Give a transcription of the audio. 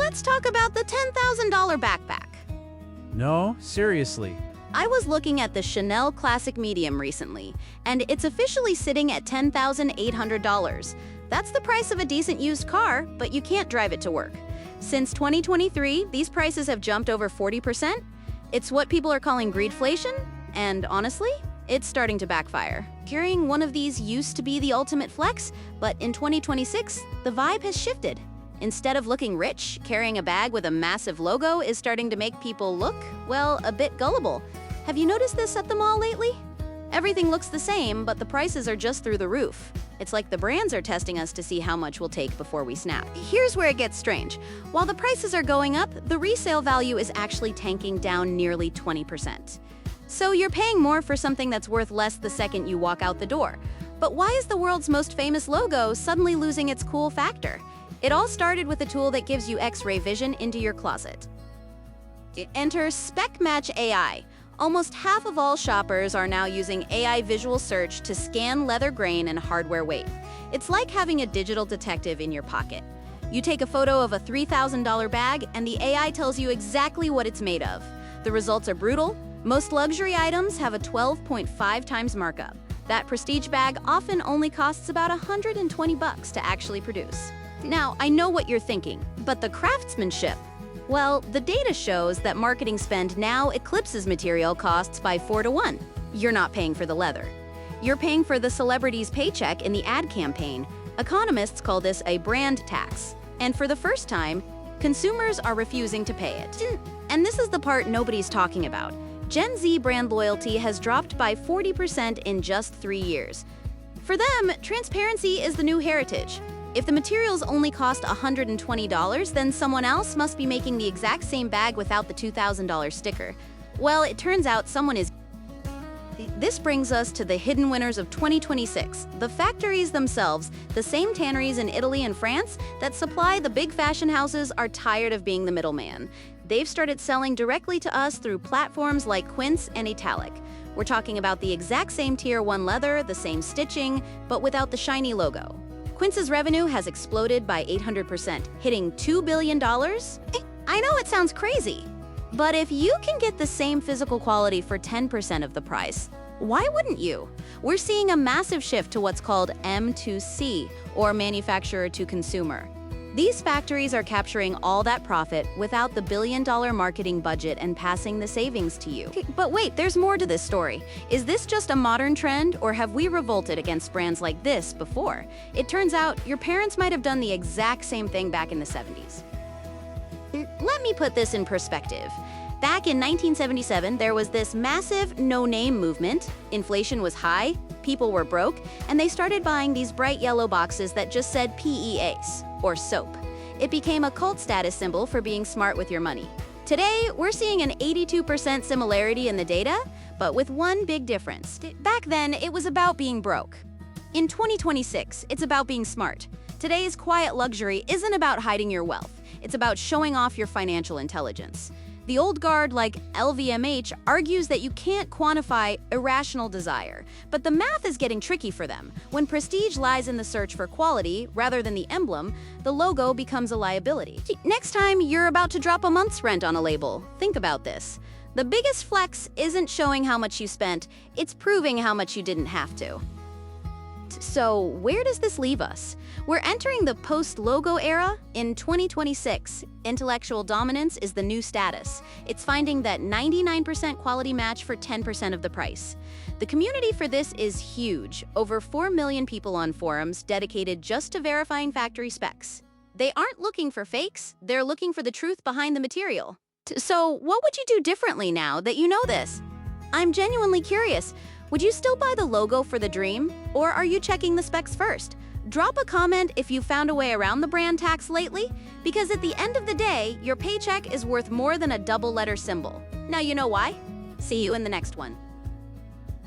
Let's talk about the $10,000 backpack. No, seriously. I was looking at the Chanel Classic Medium recently, and it's officially sitting at $10,800. That's the price of a decent used car, but you can't drive it to work. Since 2023, these prices have jumped over 40%. It's what people are calling greedflation, and honestly, it's starting to backfire. Carrying one of these used to be the ultimate flex, but in 2026, the vibe has shifted. Instead of looking rich, carrying a bag with a massive logo is starting to make people look, well, a bit gullible. Have you noticed this at the mall lately? Everything looks the same, but the prices are just through the roof. It's like the brands are testing us to see how much we'll take before we snap. Here's where it gets strange. While the prices are going up, the resale value is actually tanking down nearly 20%. So you're paying more for something that's worth less the second you walk out the door. But why is the world's most famous logo suddenly losing its cool factor? It all started with a tool that gives you X-ray vision into your closet. Enter Spec-Match AI. Almost half of all shoppers are now using AI visual search to scan leather grain and hardware weight. It's like having a digital detective in your pocket. You take a photo of a $3,000 bag and the AI tells you exactly what it's made of. The results are brutal. Most luxury items have a 12.5 times markup. That prestige bag often only costs about $120 to actually produce. Now, I know what you're thinking, but the craftsmanship? Well, the data shows that marketing spend now eclipses material costs by 4 to 1. You're not paying for the leather. You're paying for the celebrity's paycheck in the ad campaign. Economists call this a brand tax. And for the first time, consumers are refusing to pay it. And this is the part nobody's talking about. Gen Z brand loyalty has dropped by 40% in just 3 years. For them, transparency is the new heritage. If the materials only cost $120, then someone else must be making the exact same bag without the $2,000 sticker. Well, it turns out someone is. This brings us to the hidden winners of 2026, the factories themselves. The same tanneries in Italy and France that supply the big fashion houses are tired of being the middleman. They've started selling directly to us through platforms like Quince and Italic. We're talking about the exact same Tier 1 leather, the same stitching, but without the shiny logo. Quince's revenue has exploded by 800%, hitting $2 billion. I know it sounds crazy, but if you can get the same physical quality for 10% of the price, why wouldn't you? We're seeing a massive shift to what's called M2C, or manufacturer to consumer. These factories are capturing all that profit without the billion-dollar marketing budget and passing the savings to you. But wait, there's more to this story. Is this just a modern trend, or have we revolted against brands like this before? It turns out your parents might have done the exact same thing back in the 70s. Let me put this in perspective. Back in 1977, there was this massive no-name movement. Inflation was high, people were broke, and they started buying these bright yellow boxes that just said PEAs, or soap. It became a cult status symbol for being smart with your money. Today, we're seeing an 82% similarity in the data, but with one big difference. Back then, it was about being broke. In 2026, it's about being smart. Today's quiet luxury isn't about hiding your wealth. It's about showing off your financial intelligence. The old guard, like LVMH, argues that you can't quantify irrational desire, but the math is getting tricky for them. When prestige lies in the search for quality rather than the emblem, the logo becomes a liability. Next time you're about to drop a month's rent on a label, think about this. The biggest flex isn't showing how much you spent, it's proving how much you didn't have to. So where does this leave us? We're entering the post-logo era. In 2026, intellectual dominance is the new status. It's finding that 99% quality match for 10% of the price. The community for this is huge. Over 4 million people on forums dedicated just to verifying factory specs. They aren't looking for fakes, they're looking for the truth behind the material. So what would you do differently now that you know this? I'm genuinely curious. Would you still buy the logo for the dream? Or are you checking the specs first? Drop a comment if you found a way around the brand tax lately, because at the end of the day, your paycheck is worth more than a double-letter symbol. Now you know why? See you in the next one.